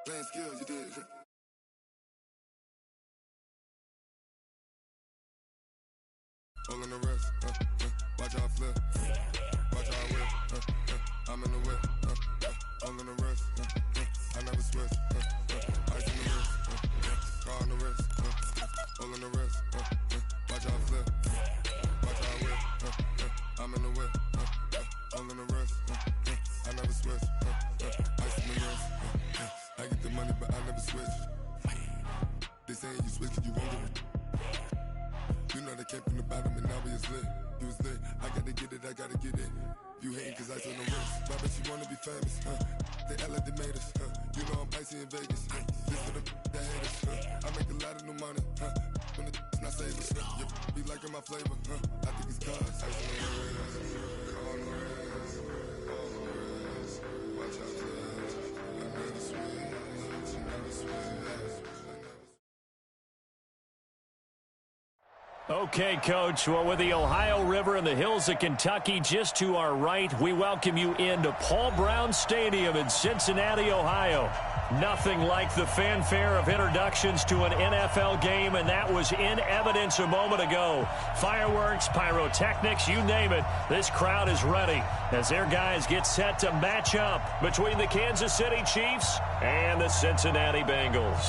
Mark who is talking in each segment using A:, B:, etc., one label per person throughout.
A: Playing skills, you did. All in the rest, watch how I flip, watch how I whip, I'm in the whip, all in the rest, I never switch, ice in the wrist, car on the wrist, all in the rest, watch how I flip, watch how I whip, I'm in the whip, all in the rest, I never switch, ice in the wrist, I get the money but I never switch. They saying you switch cause you won't get it. You know they came from the bottom and now we is lit. You was lit, I gotta get it, I gotta get it. You hating cause ice on the wrist. Why bet you wanna be famous, They act like they made us, You know I'm icy in Vegas, This for the that hate us, I make a lot of new money, When the not savers, be liking my flavor, I think it's cause ice on the wrist, on the wrist, on the wrist. Watch out for this, I never switch, never switch.
B: Okay, Coach. Well, with the Ohio River and the hills of Kentucky just to our right, we welcome you into Paul Brown Stadium in Cincinnati, Ohio. Nothing like the fanfare of introductions to an NFL game, and that was in evidence a moment ago. Fireworks, pyrotechnics, you name it. This crowd is ready as their guys get set to match up between the Kansas City Chiefs and the Cincinnati Bengals.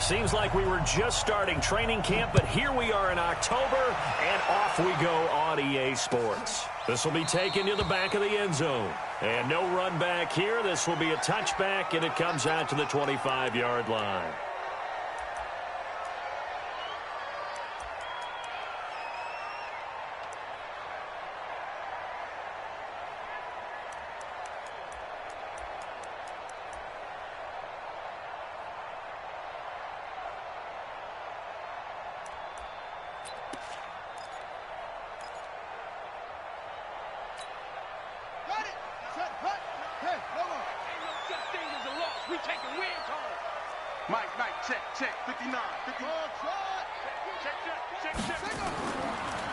B: Seems like we were just starting training camp, but here we are in October, and off we go on EA Sports. This will be taken to the back of the end zone. And no run back here. This will be a touchback, and it comes out to the 25-yard line.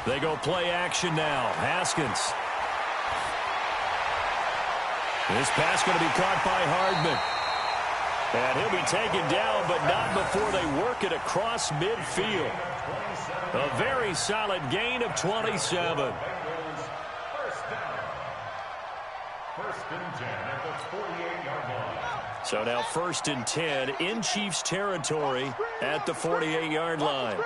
B: They go play action now. Haskins. This pass going to be caught by Hardman. And he'll be taken down, but not before they work it across midfield. A very solid gain of 27.
C: First and 10 at the 48-yard line.
B: So now 1st and 10 in Chiefs territory at the 48-yard line.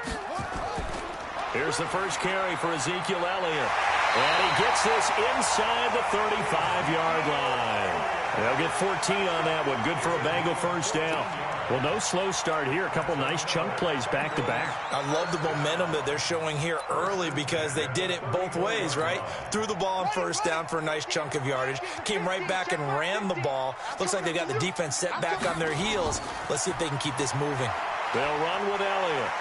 B: Here's the first carry for Ezekiel Elliott. And he gets this inside the 35-yard line. They'll get 14 on that one. Good for a Bengal first down. Well, no slow start here. A couple nice chunk plays back-to-back.
D: I love the momentum that they're showing here early because they did it both ways, right? Threw the ball on first down for a nice chunk of yardage. Came right back and ran the ball. Looks like they got the defense set back on their heels. Let's see if they can keep this moving.
B: They'll run with Elliott.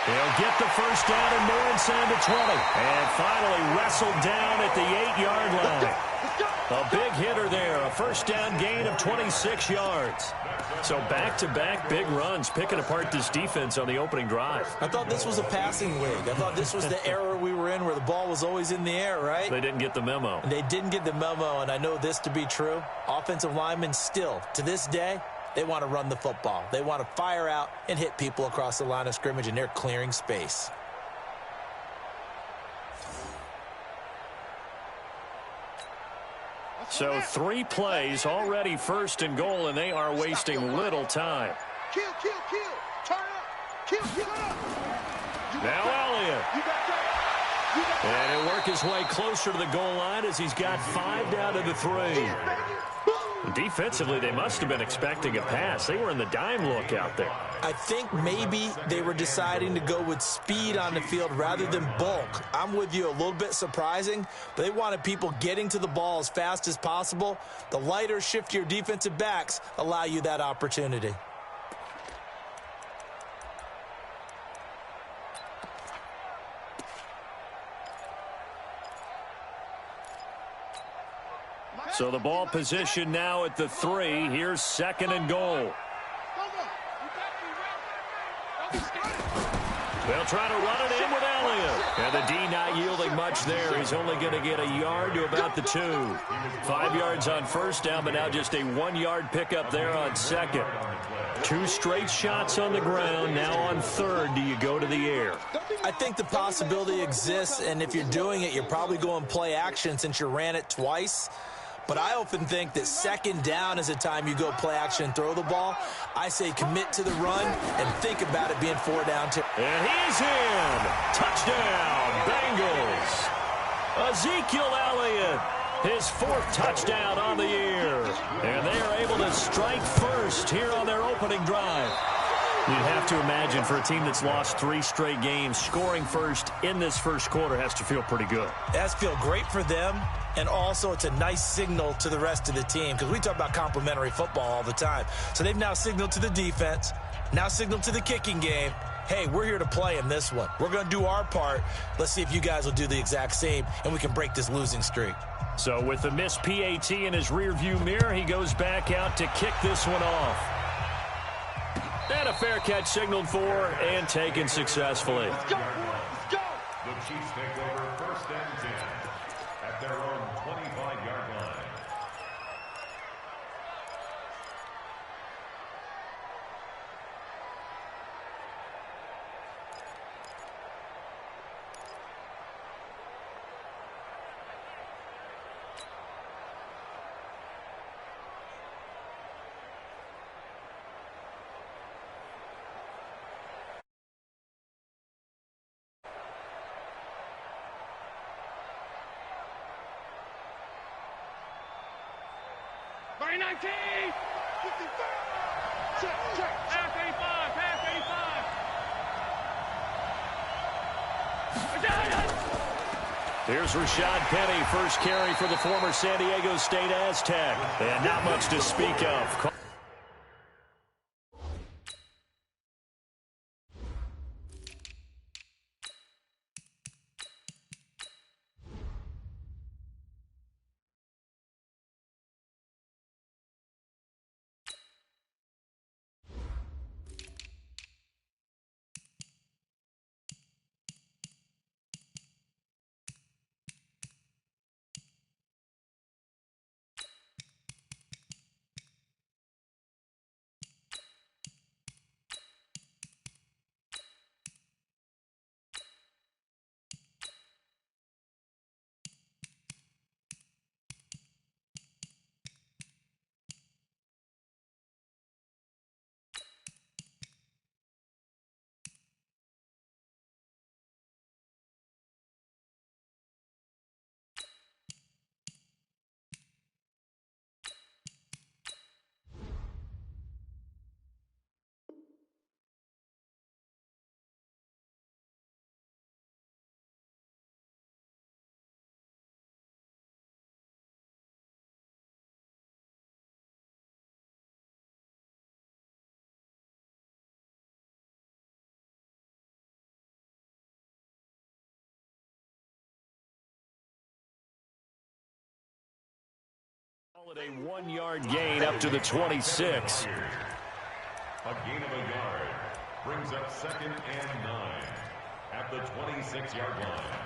B: They'll get the first down and more inside the 20. And finally wrestled down at the 8-yard line. A big hitter there. A first down gain of 26 yards. So back-to-back big runs picking apart this defense on the opening drive.
D: I thought this was a passing league. I thought this was the era we were in where the ball was always in the air, right?
B: They didn't get the memo.
D: They didn't get the memo, and I know this to be true. Offensive linemen still, to this day, they want to run the football. They want to fire out and hit people across the line of scrimmage, and they're clearing space.
B: So 3 plays, already 1st and goal, and they are wasting little time.
E: Kill, turn up, kill up.
B: Now Elliott. And he'll work his way closer to the goal line as he's got 5 down to the 3. Defensively, they must have been expecting a pass. They were in the dime look out there.
D: I think maybe they were deciding to go with speed on the field rather than bulk. I'm with you, a little bit surprising, but they wanted people getting to the ball as fast as possible. The lighter, shiftier defensive backs allow you that opportunity.
B: So the ball position now at the 3. Here's 2nd and goal. They'll try to run it in with Elliott. And the D not yielding much there. He's only going to get a yard to about the 2. 5 yards on first down, but now just a 1-yard pickup there on second. 2 straight shots on the ground. Now on third, do you go to the air?
D: I think the possibility exists, and if you're doing it, you're probably going play action since you ran it twice. But I often think that second down is a time you go play action and throw the ball. I say commit to the run and think about it being 4 down.
B: And he's in. Touchdown, Bengals. Ezekiel Elliott, his 4th touchdown on the year. And they are able to strike first here on their opening drive. You'd have to imagine for a team that's lost 3 straight games, scoring first in this first quarter has to feel pretty good.
D: It has to feel great for them, and also it's a nice signal to the rest of the team because we talk about complementary football all the time. So they've now signaled to the defense, now signaled to the kicking game, hey, we're here to play in this one. We're going to do our part. Let's see if you guys will do the exact same, and we can break this losing streak.
B: So with the missed PAT in his rearview mirror, he goes back out to kick this one off. And a fair catch signaled for and taken successfully.
E: Let's go, let's go.
C: The Chiefs take over 1st and 10 at their own 25-yard line.
E: By 19! 55! Check, check.
F: Pass 85, pass 85.
B: Here's Rashad Penny, first carry for the former San Diego State Aztec. And not much to speak of. A 1-yard gain up to the 26.
C: A gain of a yard brings up 2nd and 9 at the 26-yard line.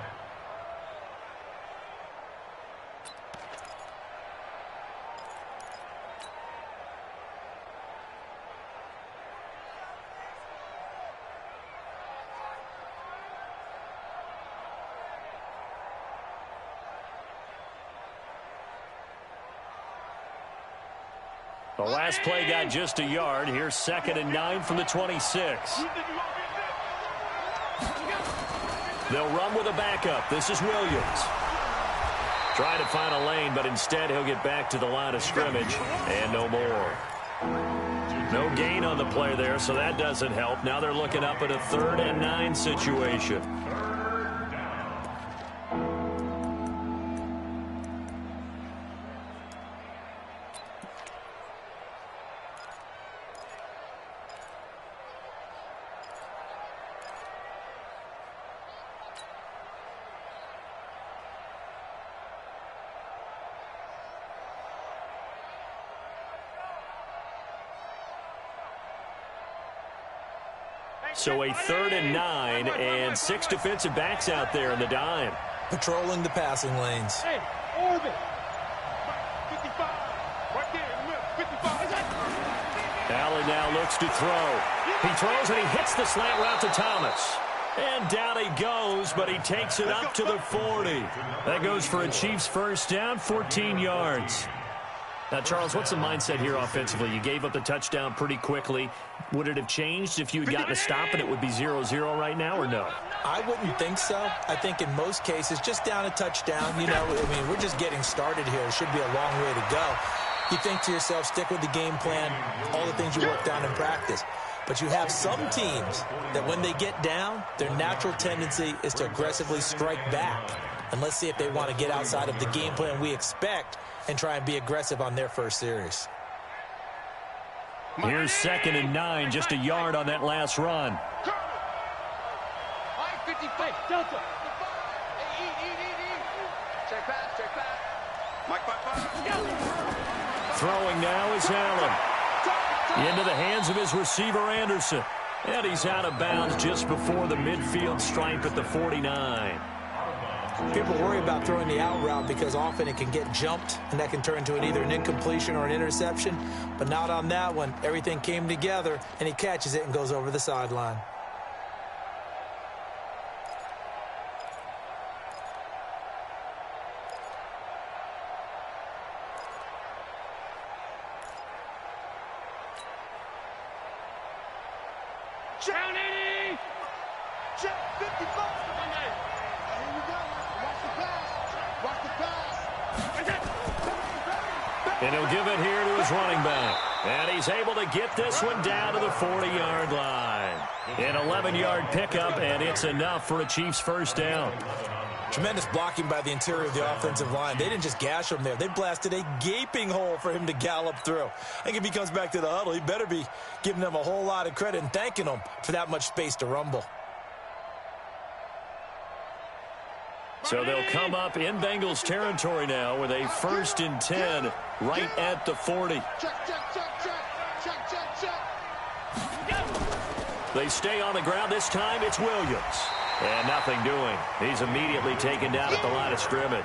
B: The last play got just a yard. Here's 2nd and 9 from the 26. They'll run with a backup. This is Williams. Trying to find a lane, but instead he'll get back to the line of scrimmage and no more. No gain on the play there, so that doesn't help. Now they're looking up at a 3rd and 9 situation. So a 3rd and 9 and 6 defensive backs out there in the dime.
D: Patrolling the passing lanes.
F: Hey, orbit. 55. Right there in the middle. 55.
B: Allen now looks to throw. He throws and he hits the slant route to Thomas. And down he goes, but he takes it up to the 40. That goes for a Chiefs first down, 14 yards. Now, Charles, what's the mindset here offensively? You gave up the touchdown pretty quickly. Would it have changed if you had gotten a stop and it would be 0-0 right now, or no?
D: I wouldn't think so. I think in most cases, just down a touchdown, you know, I mean, we're just getting started here. It should be a long way to go. You think to yourself, stick with the game plan, all the things you worked on in practice. But you have some teams that when they get down, their natural tendency is to aggressively strike back. And let's see if they want to get outside of the game plan we expect and try and be aggressive on their first series.
B: Here's 2nd and 9, just a yard on that last run.
F: 55. Delta.
E: Check pass. Mike 5.
B: Throwing now is Allen. Into the hands of his receiver, Anderson. And he's out of bounds just before the midfield stripe at the 49.
D: People worry about throwing the out route because often it can get jumped, and that can turn into either an incompletion or an interception. But not on that one. Everything came together, and he catches it and goes over the sideline.
F: Down 80.
E: Check 55. Here we go. Watch the pass.
B: And he'll give it here to his running back. And he's able to get this one down to the 40-yard line. An 11-yard pickup, and it's enough for a Chiefs first down.
D: Tremendous blocking by the interior of the offensive line. They didn't just gash him there. They blasted a gaping hole for him to gallop through. I think if he comes back to the huddle, he better be giving them a whole lot of credit and thanking them for that much space to rumble.
B: So they'll come up in Bengals territory now with a 1st and 10 right at the 40.
E: Check.
B: They stay on the ground. This time it's Williams. And nothing doing. He's immediately taken down at the line of scrimmage.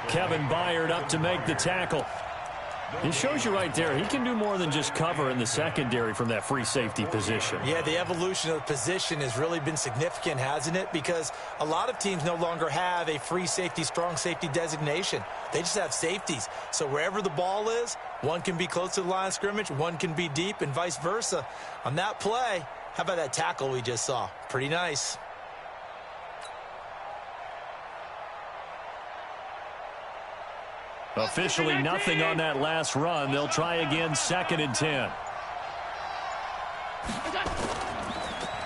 B: Kevin Byard up to make the tackle. It shows you right there, he can do more than just cover in the secondary from that free safety position.
D: Yeah, the evolution of the position has really been significant, hasn't it? Because a lot of teams no longer have a free safety, strong safety designation. They just have safeties. So wherever the ball is, one can be close to the line of scrimmage, one can be deep, and vice versa. On that play, how about that tackle we just saw? Pretty nice.
B: Officially nothing on that last run. They'll try again, 2nd and 10.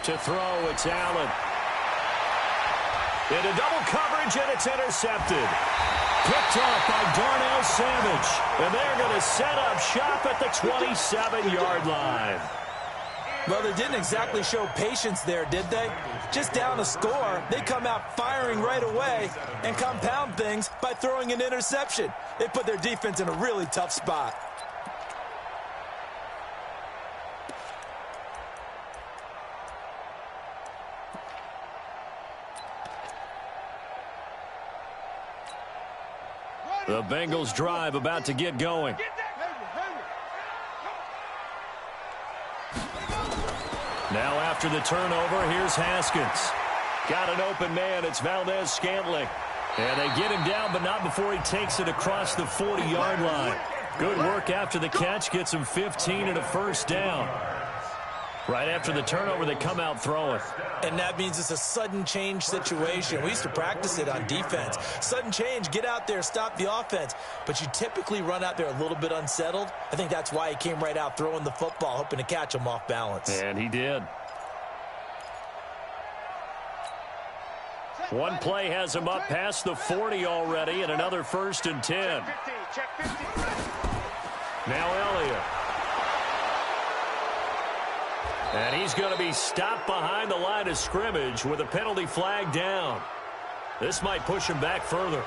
B: To throw, it's Allen. Into double coverage, and it's intercepted. Picked off by Darnell Savage. And they're going to set up shop at the 27-yard line.
D: Well, they didn't exactly show patience there, did they? Just down a score, they come out firing right away and compound things by throwing an interception. They put their defense in a really tough spot.
B: The Bengals drive about to get going. Now after the turnover, here's Haskins. Got an open man. It's Valdez-Scantling. And they get him down, but not before he takes it across the 40-yard line. Good work after the catch. Gets him 15 and a first down. Right after the turnover, they come out throwing.
D: And that means it's a sudden change situation. We used to practice it on defense. Sudden change, get out there, stop the offense. But you typically run out there a little bit unsettled. I think that's why he came right out throwing the football, hoping to catch him off balance.
B: And he did. One play has him up past the 40 already, and another 1st and 10.
F: Check 50.
B: Now Elliott. And he's going to be stopped behind the line of scrimmage with a penalty flag down. This might push him back further.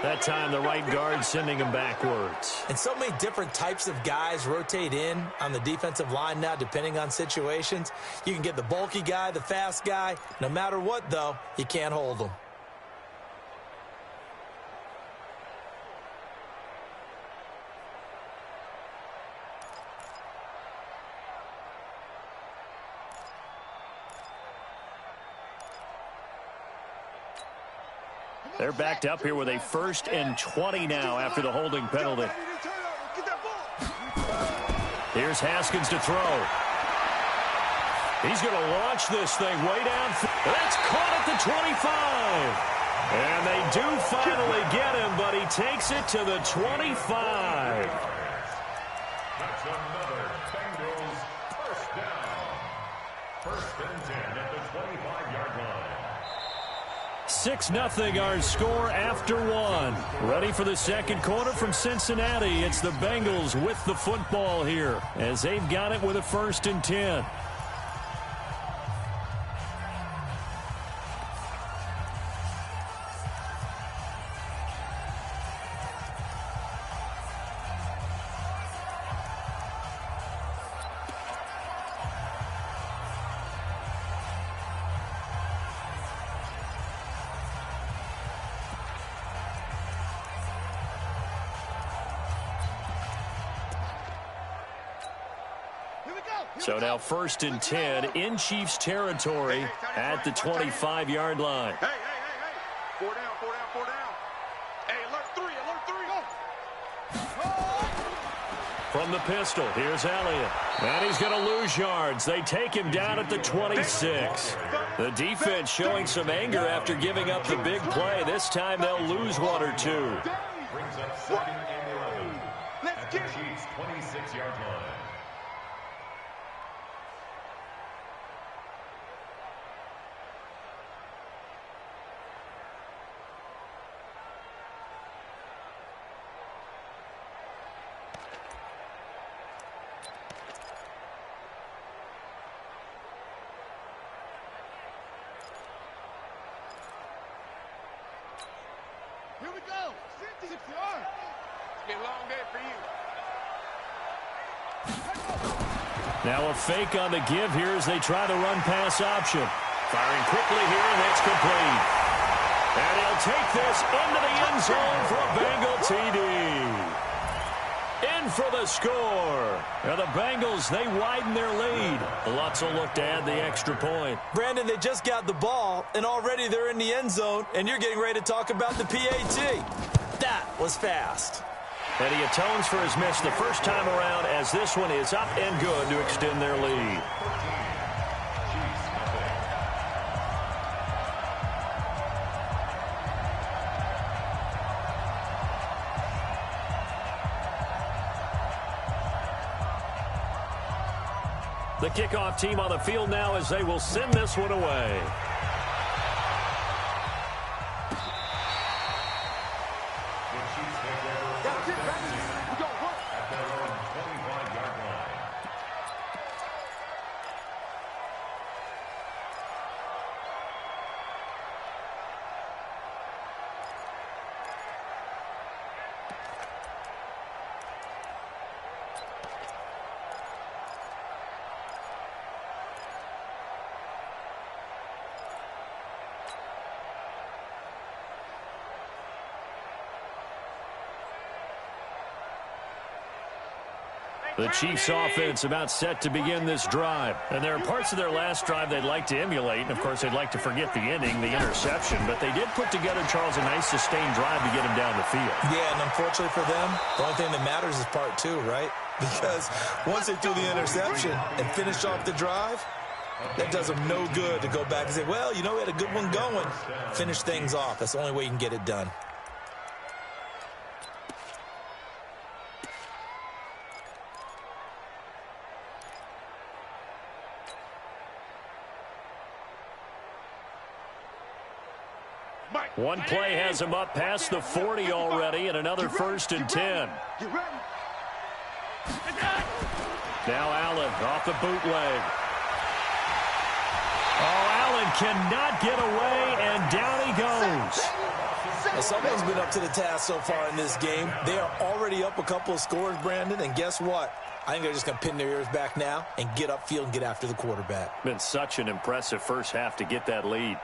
B: That time the right guard sending him backwards.
D: And so many different types of guys rotate in on the defensive line now, depending on situations. You can get the bulky guy, the fast guy. No matter what, though, you can't hold them.
B: They're backed up here with a 1st and 20 now after the holding penalty. Here's Haskins to throw. He's going to launch this thing way down. That's caught at the 25. And they do finally get him, but he takes it to the 25.
C: That's another Bengals first down. 1st and 10 at the 25-yard line.
B: 6-0 our score after 1. Ready for the second quarter from Cincinnati. It's the Bengals with the football here as they've got it with a 1st and 10. So now 1st and 10 in Chiefs territory at the 25-yard line.
F: Hey. 4 down. Hey, alert 3,
B: From the pistol, here's Elliott. And he's going to lose yards. They take him down at the 26. The defense showing some anger after giving up the big play. This time they'll lose 1 or 2.
C: Brings up 2nd and 11 at the Chiefs' 26-yard line.
E: Here we go. 6 yards.
F: It's been a long day for you.
B: Now a fake on the give here as they try the run-pass option. Firing quickly here, and that's complete. And he'll take this into the end zone for a Bengal TD. In for the score. Now the Bengals, they widen their lead. Lutz will look to add the extra point.
D: Brandon, they just got the ball, and already they're in the end zone, and you're getting ready to talk about the PAT. That was fast.
B: And he atones for his miss the first time around as this one is up and good to extend their lead. The kickoff team on the field now as they will send this one away. The Chiefs offense about set to begin this drive. And there are parts of their last drive they'd like to emulate. And, of course, they'd like to forget the ending, the interception. But they did put together, Charles, a nice sustained drive to get him down the field.
D: Yeah, and unfortunately for them, the only thing that matters is part 2, right? Because once they threw the interception and finished off the drive, that does them no good to go back and say, well, you know, we had a good one going. Finish things off. That's the only way you can get it done.
B: One play has him up past the 40 already, and another 1st and 10. Now Allen off the bootleg. Oh, Allen cannot get away, and down he goes.
D: Well, someone's been up to the task so far in this game. They are already up a couple of scores, Brandon, and guess what? I think they're just going to pin their ears back now and get upfield and get after the quarterback.
B: Been such an impressive first half to get that lead.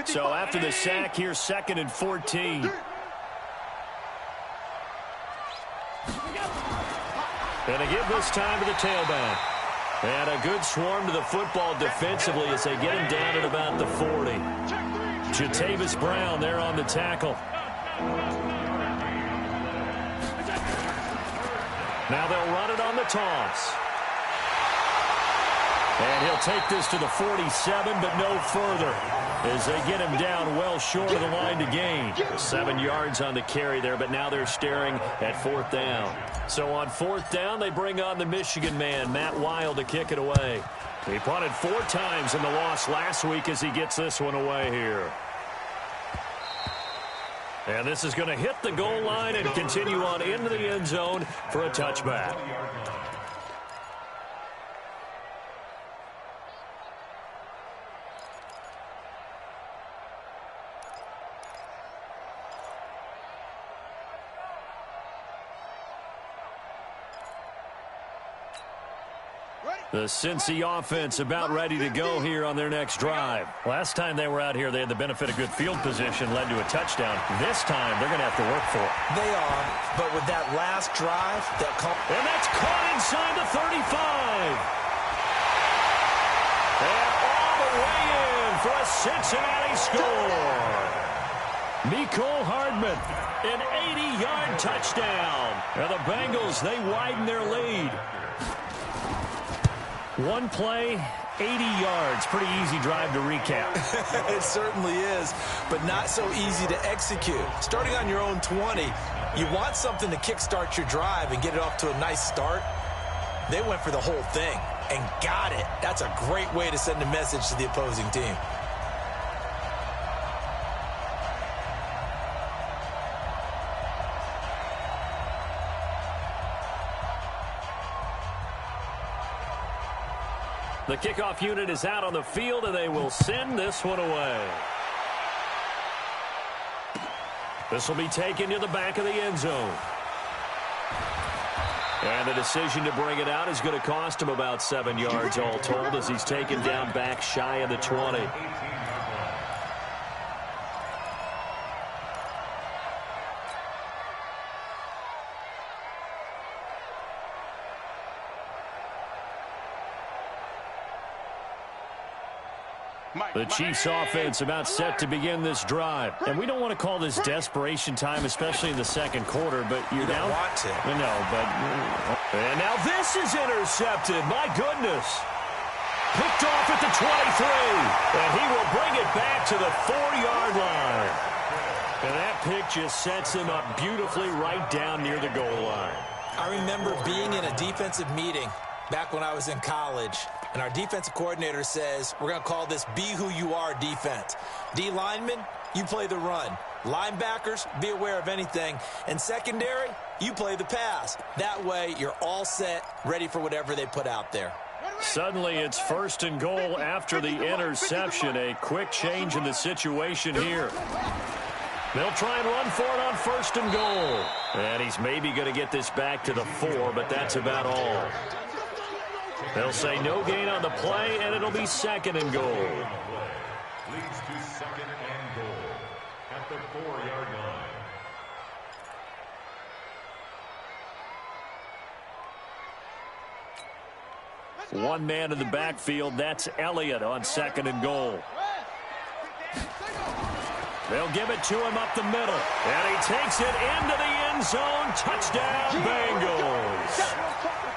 B: So after the sack, here's 2nd and 14. And they give this time to the tailback. And a good swarm to the football defensively as they get him down at about the 40. Jatavis Brown there on the tackle. Now they'll run it on the toss. And he'll take this to the 47, but no further, as they get him down well short of the line to gain. 7 yards on the carry there, but now they're staring at 4th down. So on 4th down, they bring on the Michigan man, Matt Wild, to kick it away. He punted 4 times in the loss last week as he gets this one away here. And this is going to hit the goal line and continue on into the end zone for a touchback. The Cincy offense about ready to go here on their next drive. Last time they were out here, they had the benefit of good field position, led to a touchdown. This time, they're going to have to work for it.
D: They are, but with that last drive,
B: and that's caught inside the 35. And all the way in for a Cincinnati score. Mecole Hardman, an 80-yard touchdown. And the Bengals, they widen their lead. One play, 80 yards. Pretty easy drive to recap.
D: It certainly is, but not so easy to execute. Starting on your own 20, you want something to kickstart your drive and get it off to a nice start. They went for the whole thing and got it. That's a great way to send a message to the opposing team.
B: The kickoff unit is out on the field, and they will send this one away. This will be taken to the back of the end zone. And the decision to bring it out is going to cost him about 7 yards all told as he's taken down back shy of the 20. The Chiefs offense about set to begin this drive. And we don't want to call this desperation time, especially in the second quarter, but you're down.
D: You don't want to.
B: No, but... And now this is intercepted. My goodness. Picked off at the 23. And he will bring it back to the 4-yard line. And that pick just sets him up beautifully right down near the goal line.
D: I remember being in a defensive meeting back when I was in college, and our defensive coordinator says, we're going to call this Be Who You Are defense. D linemen, you play the run. Linebackers, be aware of anything. And secondary, you play the pass. That way, you're all set, ready for whatever they put out there.
B: Suddenly, it's 1st and goal after the interception. A quick change in the situation here. They'll try and run for it on 1st and goal. And he's maybe going to get this back to the 4, but that's about all. They'll say no gain on the play, and it'll be 2nd and goal.
C: Leads to 2nd and goal at the 4-yard line.
B: One man in the backfield. That's Elliott on 2nd and goal. They'll give it to him up the middle. And he takes it into the end zone. Touchdown, Bengals.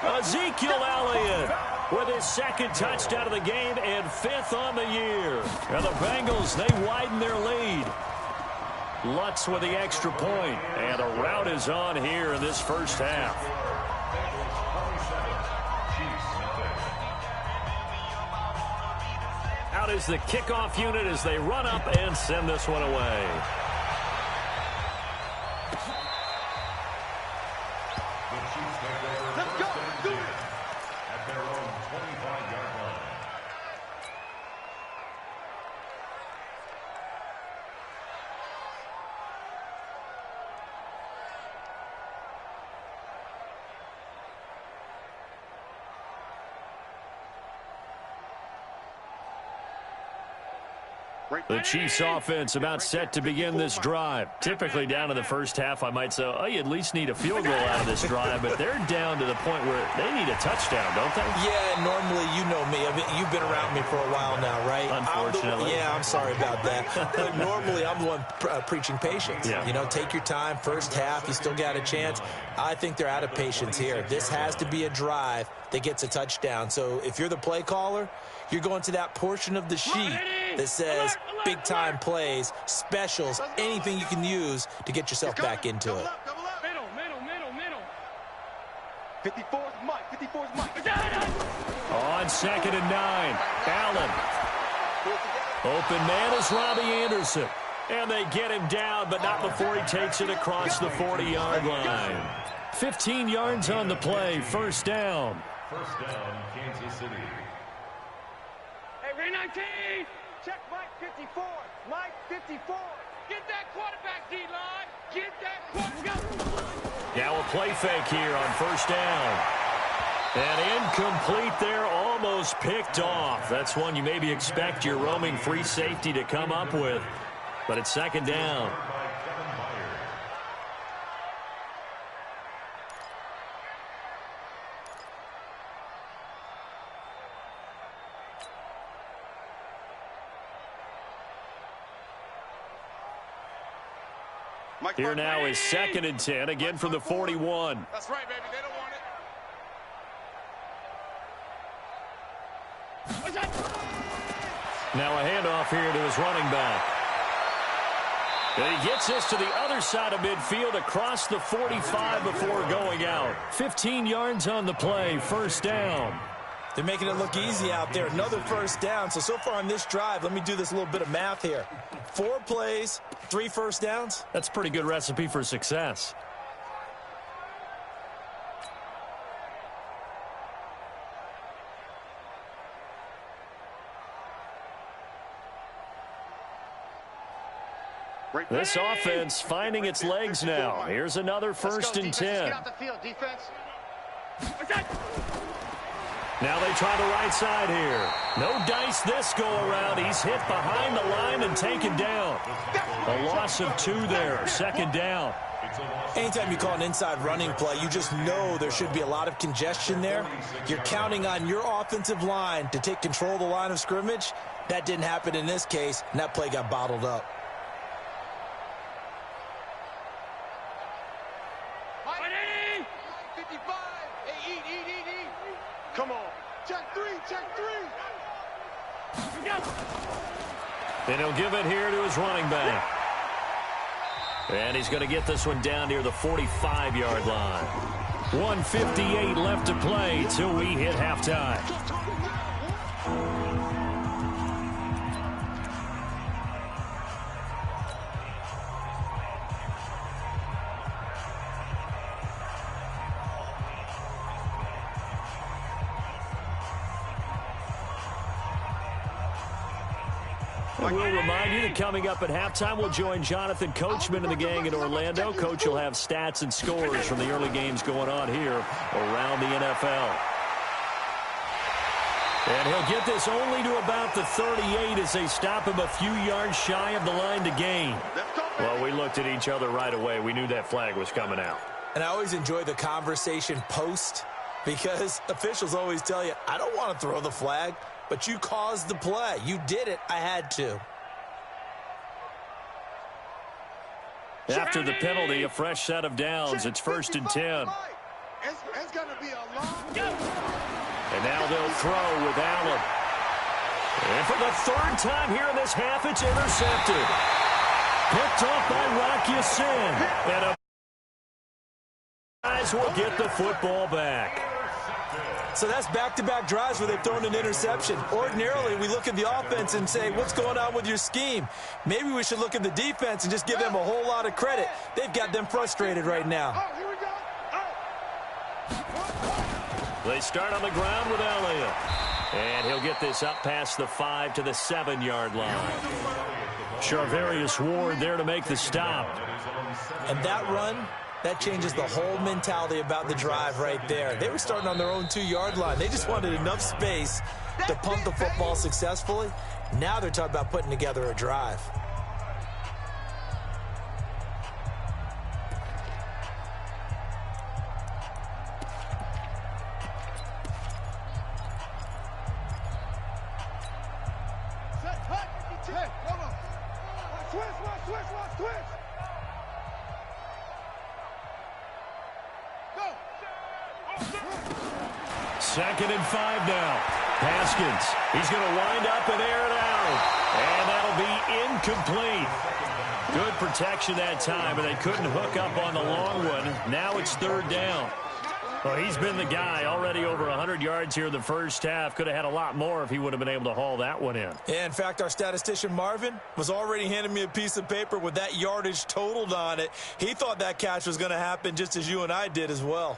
B: Ezekiel Elliott with his 2nd touchdown of the game and 5th on the year. And the Bengals, they widen their lead. Lutz with the extra point. And the rout is on here in this first half. Out is the kickoff unit as they run up and send this one away.
F: Let's go. Do it. At their own 25-yard line.
B: The Chiefs offense about set to begin this drive. Typically down in the first half, I might say, oh, you at least need a field goal out of this drive, but they're down to the point where they need a touchdown, don't they?
D: Yeah, normally, you know me. I mean, you've been around me for a while now, right?
B: Unfortunately.
D: I'm sorry about that. But normally, I'm the one preaching patience.
B: Yeah.
D: You know, take your time. First half, you still got a chance. I think they're out of patience here. This has to be a drive that gets a touchdown. So if you're the play caller, you're going to that portion of the sheet that says big-time plays, specials, anything you can use to get yourself back into it.
F: Middle. 54's Mike. 54's Mike.
B: On 2nd and 9, Allen. Open man is Robbie Anderson. And they get him down, but not before he takes it across the 40-yard line. 15 yards on the play, first down.
C: First down, Kansas City.
F: Hey, Ray 19. Check Mike 54. Mike 54. Get that quarterback, D-line. Get that quarterback.
B: Now a play fake here on first down. And incomplete there, almost picked off. That's one you maybe expect your roaming free safety to come up with. But it's second down. Here now is 2nd and 10, again from the 41.
F: That's right, baby. They don't want it.
B: Now a handoff here to his running back. And he gets this to the other side of midfield across the 45 before going out. 15 yards on the play, first down.
D: They're making it look easy out there. Another first down. So far on this drive, let me do this little bit of math here. 4 plays, 3 first downs.
B: That's a pretty good recipe for success. This offense finding its legs now. Here's another 1st and 10.
E: Get out the field, defense.
B: Now they try the right side here. No dice this go around. He's hit behind the line and taken down. A loss of 2 there. Second down.
D: Anytime you call an inside running play, you just know there should be a lot of congestion there. You're counting on your offensive line to take control of the line of scrimmage. That didn't happen in this case, and that play got bottled up.
F: Come on. Check 3.
B: And he'll give it here to his running back. And he's going to get this one down near the 45-yard line. 1:58 left to play till we hit halftime. We'll remind you that coming up at halftime, we'll join Jonathan Coachman and the gang in Orlando. Coach will have stats and scores from the early games going on here around the NFL. And he'll get this only to about the 38 as they stop him a few yards shy of the line to gain. Well, we looked at each other right away. We knew that flag was coming out.
D: And I always enjoy the conversation post because officials always tell you, I don't want to throw the flag. But you caused the play. You did it. I had to.
B: After the penalty, a fresh set of downs. It's 1st and 10.
E: It's going to be a long
B: go. And now they'll throw with Allen. And for the 3rd time here in this half, it's intercepted. Picked off by Rock Ya-Sin. And a guys will get the football back.
D: So that's back-to-back drives where they've thrown an interception. Ordinarily, we look at the offense and say, what's going on with your scheme? Maybe we should look at the defense and just give them a whole lot of credit. They've got them frustrated right now.
E: Oh, here we go. Oh.
B: They start on the ground with Elliott. And he'll get this up past the 5 to the 7-yard line. Charvarius Ward there to make the stop.
D: And that run, that changes the whole mentality about the drive right there. They were starting on their own 2-yard line. They just wanted enough space to pump the football successfully. Now they're talking about putting together a drive.
B: Second and 5 now. Haskins, he's going to wind up and air it out. And that'll be incomplete. Good protection that time, but they couldn't hook up on the long one. Now it's 3rd down. Well, he's been the guy already over 100 yards here in the first half. Could have had a lot more if he would have been able to haul that one in.
D: Yeah, in fact, our statistician Marvin was already handing me a piece of paper with that yardage totaled on it. He thought that catch was going to happen just as you and I did as well.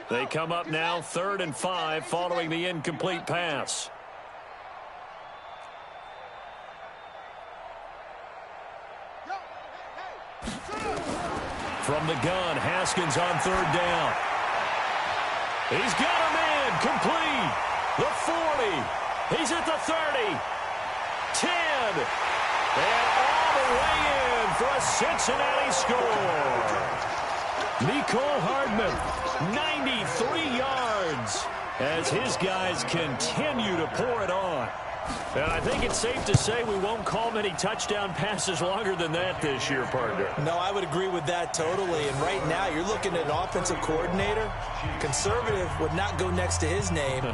B: They come up now 3rd and 5 following the incomplete pass. From the gun, Haskins on 3rd down. He's got him in, complete. The 40. He's at the 30. 10. And all the way in for a Cincinnati score. Nicole Hardman, 93 yards, as his guys continue to pour it on. And I think it's safe to say we won't call many touchdown passes longer than that this year, partner.
D: No, I would agree with that totally. And right now, you're looking at an offensive coordinator. Conservative would not go next to his name.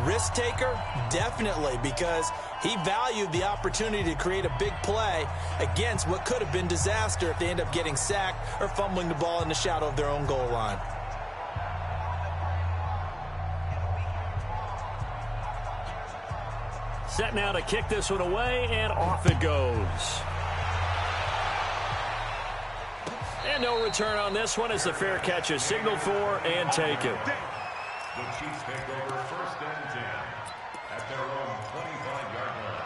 D: Risk taker, definitely, because he valued the opportunity to create a big play against what could have been disaster if they end up getting sacked or fumbling the ball in the shadow of their own goal line.
B: Set now to kick this one away, and off it goes. And no return on this one as the fair catch is signaled for and taken.
C: The Chiefs take over 1st and 10 at their own 25-yard line.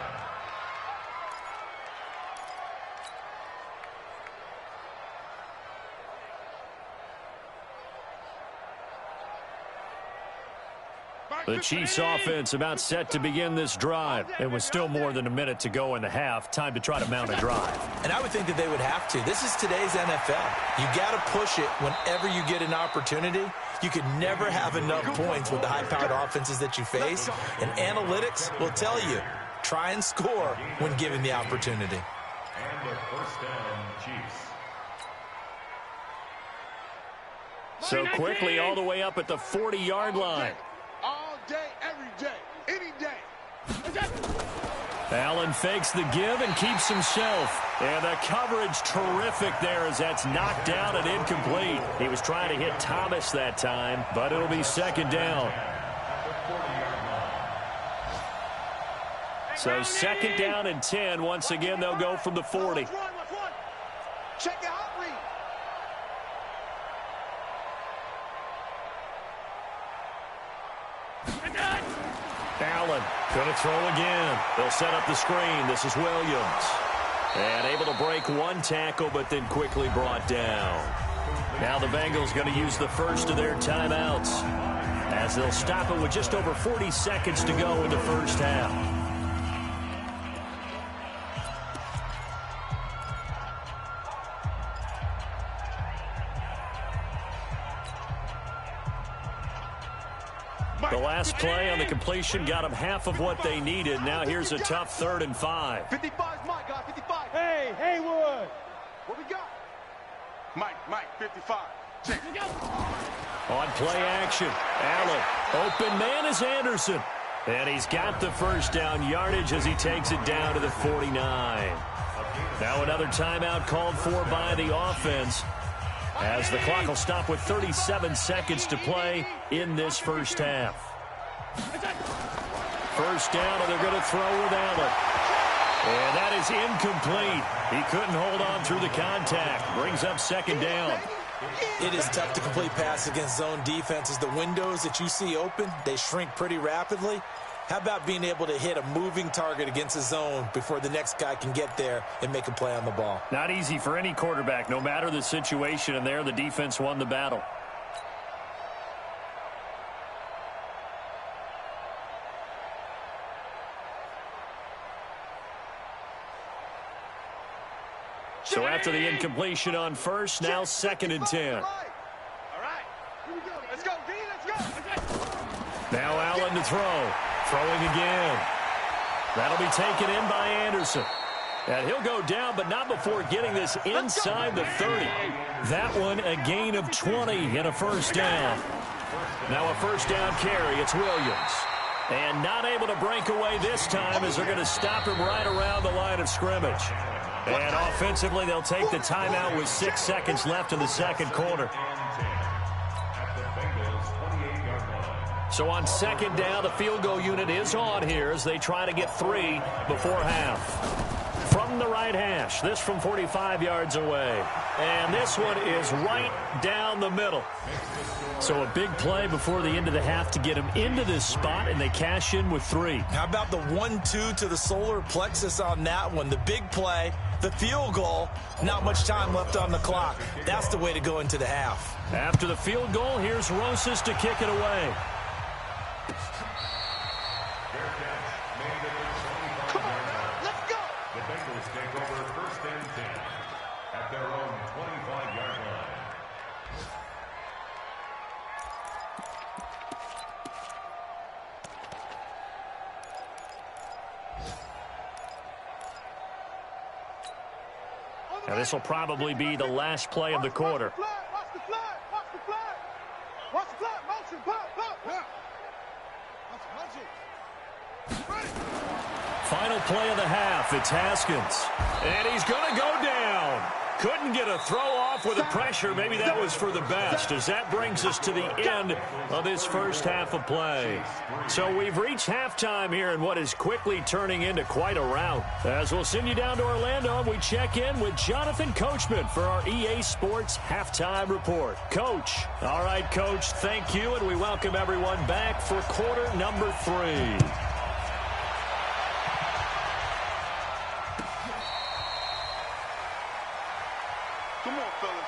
B: The Chiefs offense about set to begin this drive. It was still more than a minute to go in the half. Time to try to mount a drive.
D: And I would think that they would have to. This is today's NFL. You got to push it whenever you get an opportunity. You could never have enough points with the high-powered offenses that you face. And analytics will tell you, try and score when given the opportunity.
C: And the 1st down, Chiefs.
B: So quickly all the way up at the 40-yard line.
E: All day, every day, any day.
B: Allen fakes the give and keeps himself. And the coverage terrific there as that's knocked down and incomplete. He was trying to hit Thomas that time, but it'll be 2nd down. So 2nd down and 10. Once again, they'll go from the 40.
E: Check it out.
B: Allen going to throw again. They'll set up the screen. This is Williams. And able to break one tackle, but then quickly brought down. Now the Bengals going to use the first of their timeouts as they'll stop it with just over 40 seconds to go in the first half. The last play on the completion got them half of what they needed. Now here's a tough 3rd and 5.
E: 55's my guy, 55.
F: Hey, Haywood.
E: What we got? Mike, 55. Check.
B: On play action, Allen. Open man is Anderson. And he's got the first down yardage as he takes it down to the 49. Now another timeout called for by the offense. as the clock will stop with 37 seconds to play in this first half. First down, and they're going to throw with Allen. And that is incomplete. He couldn't hold on through the contact. Brings up second down.
D: It is tough to complete passes against zone defenses. The windows that you see open, they shrink pretty rapidly. How about being able to hit a moving target against a zone before the next guy can get there and make a play on the ball?
B: Not easy for any quarterback, no matter the situation, and there the defense won the battle. So after the incompletion on first, now 2nd and 10.
F: All right. Here we go. Let's go, D. Let's go.
B: Now Allen to throw. Throwing again. That'll be taken in by Anderson. And he'll go down, but not before getting this inside the 30. That one a gain of 20 and a first down. Now a first down carry. It's Williams. And not able to break away this time as they're going to stop him right around the line of scrimmage. And offensively, they'll take the timeout with 6 seconds left in the second quarter. So on second down, the field goal unit is on here as they try to get 3 before half. From the right hash, this from 45 yards away. And this one is right down the middle. So a big play before the end of the half to get him into this spot, and they cash in with 3.
D: How about the 1-2 to the solar plexus on that one? The big play, the field goal, not much time left on the clock. That's the way to go into the half.
B: After the field goal, here's Rosas to kick it away.
F: Come on, let's go.
C: The Bengals take over 1st and 10 at their own 25-yard line.
B: Now this will probably be the last play of the quarter.
F: Watch the flag. Watch the flag. Watch the flag. Motion. Pop.
B: Final play of the half. It's Haskins. And he's going to go down. Couldn't get a throw off with the pressure. Maybe that was for the best, as that brings us to the end of this first half of play. So we've reached halftime here in what is quickly turning into quite a rout. As we'll send you down to Orlando, we check in with Jonathan Coachman for our EA Sports Halftime Report. Coach. All right, Coach, thank you, and we welcome everyone back for quarter number 3.
E: Come on, fellas.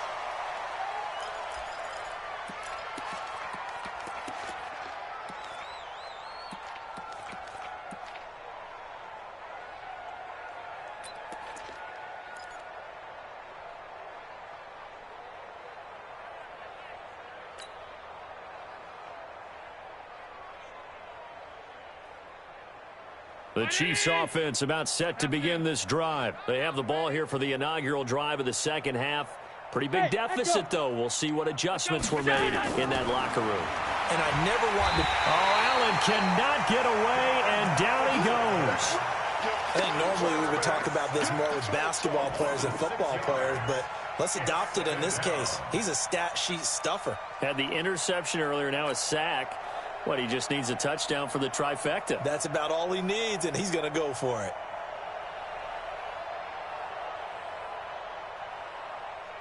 B: The Chiefs offense about set to begin this drive. They have the ball here for the inaugural drive of the second half. Pretty big deficit, though. We'll see what adjustments were made in that locker room.
D: And I never wanted to...
B: Oh, Allen cannot get away, and down he goes.
D: I think normally we would talk about this more with basketball players and football players, but let's adopt it in this case. He's a stat sheet stuffer.
B: Had the interception earlier, now a sack. What, he just needs a touchdown for the trifecta.
D: That's about all he needs, and he's going to go for it.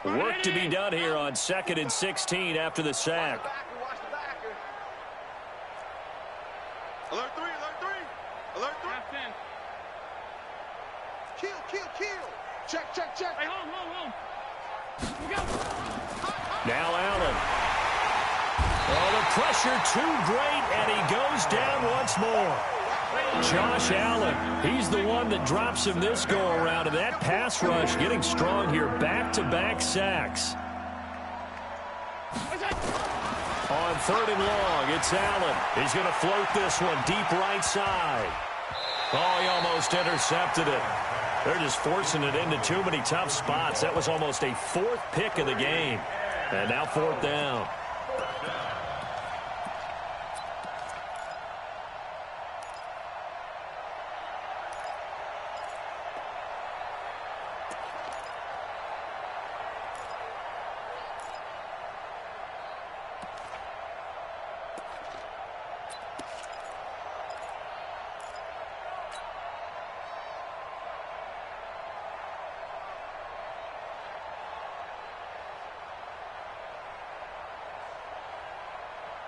B: Work to be done here on 2nd and 16 after the sack.
F: Watch the backer.
E: Alert 3, alert 3. Alert 3. Kill. Check.
F: Hey, hold. Here we go.
B: Now Allen. Oh, the pressure too great, and he goes down once more. Josh Allen, he's the one that drops him this go-around, and that pass rush getting strong here. Back-to-back sacks. On 3rd and long, it's Allen. He's going to float this one deep right side. Oh, he almost intercepted it. They're just forcing it into too many tough spots. That was almost a 4th pick of the game. And now 4th down.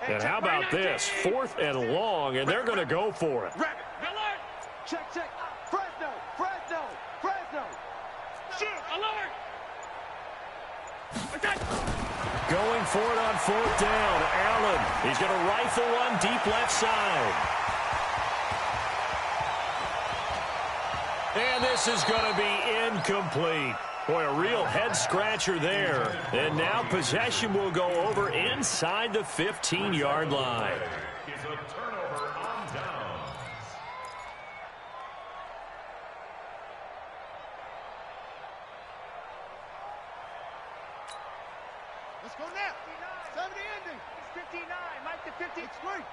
B: And how about this? 4th and long, and they're going to go for it.
F: Alert! Check. Fresno. Shoot! Alert!
B: Going for it on 4th down. Allen, he's going to rifle one deep left side. And this is going to be incomplete. Boy, a real head-scratcher there. And now possession will go over inside the 15-yard line.
C: Is a turnover on downs.
E: Let's go now. 70 ending.
F: 59. Mike to 50.
E: It's great.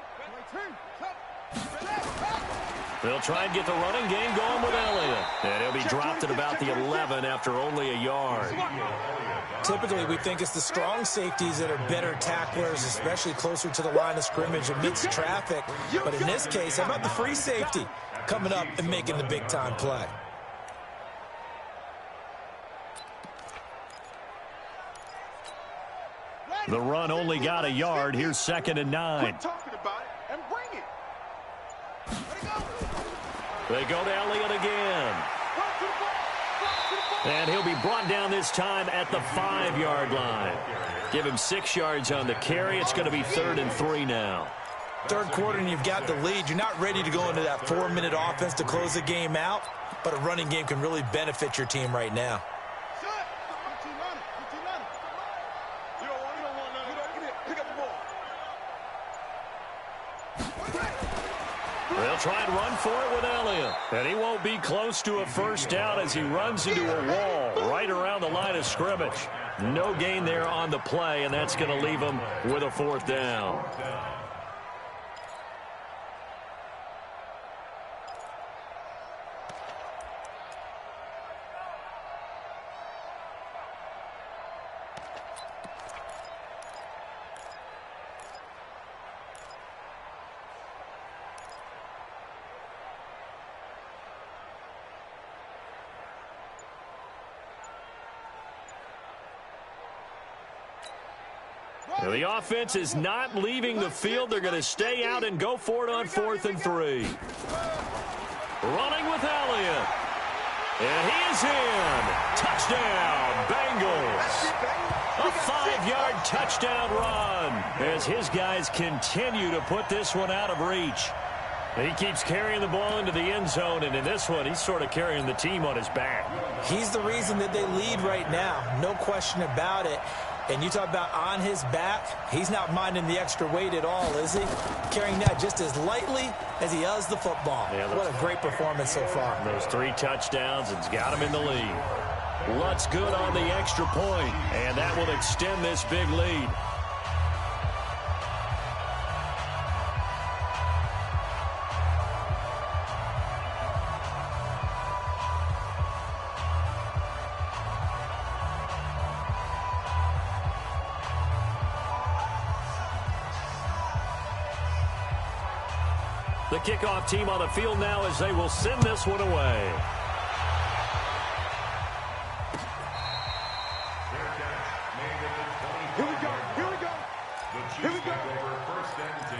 B: They'll try and get the running game going with Elliott. And he'll be dropped at about the 11 after only a yard.
D: Typically, we think it's the strong safeties that are better tacklers, especially closer to the line of scrimmage amidst traffic. But in this case, how about the free safety coming up and making the big-time play?
B: The run only got a yard. Here's 2nd and 9.
E: Talking about it and bring it.
B: They go to Elliott again. And he'll be brought down this time at the 5-yard line. Give him 6 yards on the carry. It's going to be 3rd and 3 now.
D: Third quarter and you've got the lead. You're not ready to go into that 4-minute offense to close the game out, but a running game can really benefit your team right now.
B: They'll try and run for it with Elliott. And he won't be close to a first down as he runs into a wall right around the line of scrimmage. No gain there on the play, and that's going to leave him with a 4th down. The offense is not leaving the field. They're going to stay out and go for it on 4th and 3. Running with Elliott. And he is in. Touchdown, Bengals. A 5-yard touchdown run as his guys continue to put this one out of reach. He keeps carrying the ball into the end zone, and in this one, he's sort of carrying the team on his back.
D: He's the reason that they lead right now. No question about it. And you talk about on his back, he's not minding the extra weight at all, is he? Carrying that just as lightly as he does the football. Yeah, what a great performance so far.
B: Those 3 touchdowns, it's got him in the lead. Lutz good on the extra point, and that will extend this big lead. The kickoff team on the field now as they will send this one away.
E: Here we go.
C: The Chiefs take over 1st and 10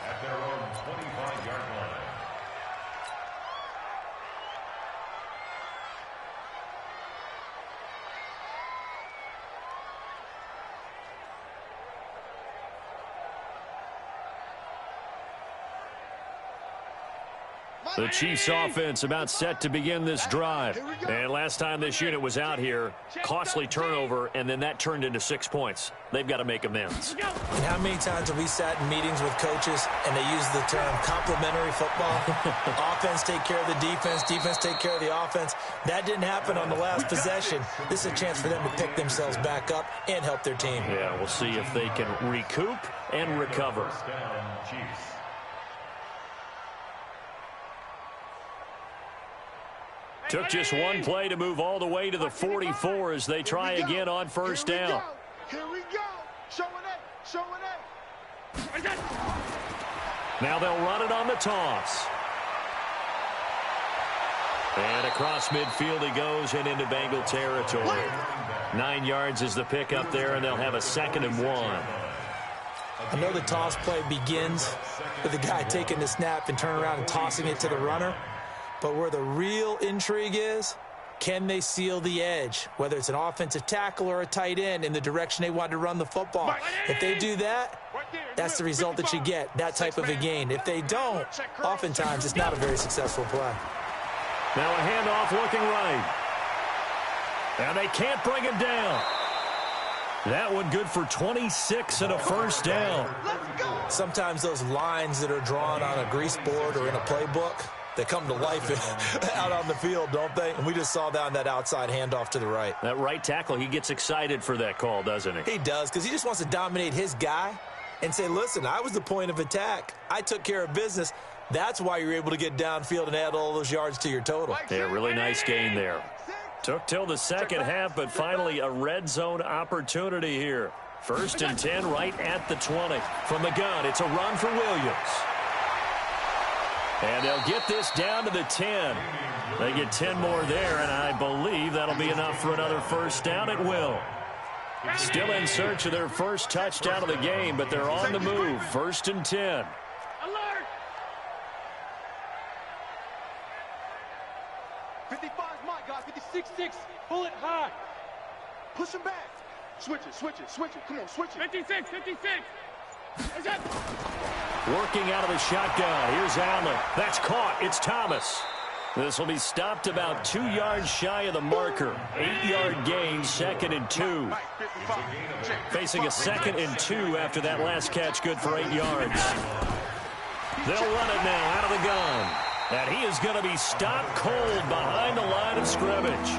C: at their own 25-yard line.
B: The Chiefs offense about set to begin this drive. And last time this unit was out here, costly turnover, and then that turned into 6 points. They've got to make amends.
D: And how many times have we sat in meetings with coaches and they use the term complementary football? Offense take care of the defense, defense take care of the offense. That didn't happen on the last possession. This is a chance for them to pick themselves back up and help their team.
B: Yeah, we'll see if they can recoup and recover.
C: First down, Chiefs.
B: Took just one play to move all the way to the 44 as they try again on 1st down.
E: Here we go. Showing it.
B: Now they'll run it on the toss. And across midfield he goes and into Bengal territory. 9 yards is the pickup there, and they'll have a 2nd and 1.
D: I know the toss play begins with the guy taking the snap and turning around and tossing it to the runner. But where the real intrigue is, can they seal the edge, whether it's an offensive tackle or a tight end, in the direction they want to run the football? If they do that, that's the result that you get, that type of a gain. If they don't, oftentimes it's not a very successful play.
B: Now a handoff looking right. And they can't bring him down. That one good for 26 and a first down.
D: Sometimes those lines that are drawn on a grease board or in a playbook, they come to life out on the field, don't they? And we just saw that on that outside handoff to the right.
B: That right tackle, he gets excited for that call, doesn't he?
D: He does, because he just wants to dominate his guy and say, listen, I was the point of attack. I took care of business. That's why you're able to get downfield and add all those yards to your total.
B: Yeah, really nice gain there. Took till the second half, but finally a red zone opportunity here. 1st and 10 right at the 20. From the gun, it's a run for Williams. And they'll get this down to the 10. They get 10 more there, and I believe that'll be enough for another first down. It will. Still in search of their first touchdown of the game, but they're on the move. 1st and 10.
F: Alert! 55's my guy. 56-6. Pull it high.
E: Push him back. Switch it. Come on, switch it.
F: 56.
B: Working out of the shotgun. Here's Allen. That's caught. It's Thomas. This will be stopped about 2 yards shy of the marker. 8-yard gain, 2nd and 2. Facing a 2nd and 2 after that last catch, good for 8 yards. They'll run it now out of the gun. And he is going to be stopped cold behind the line of scrimmage.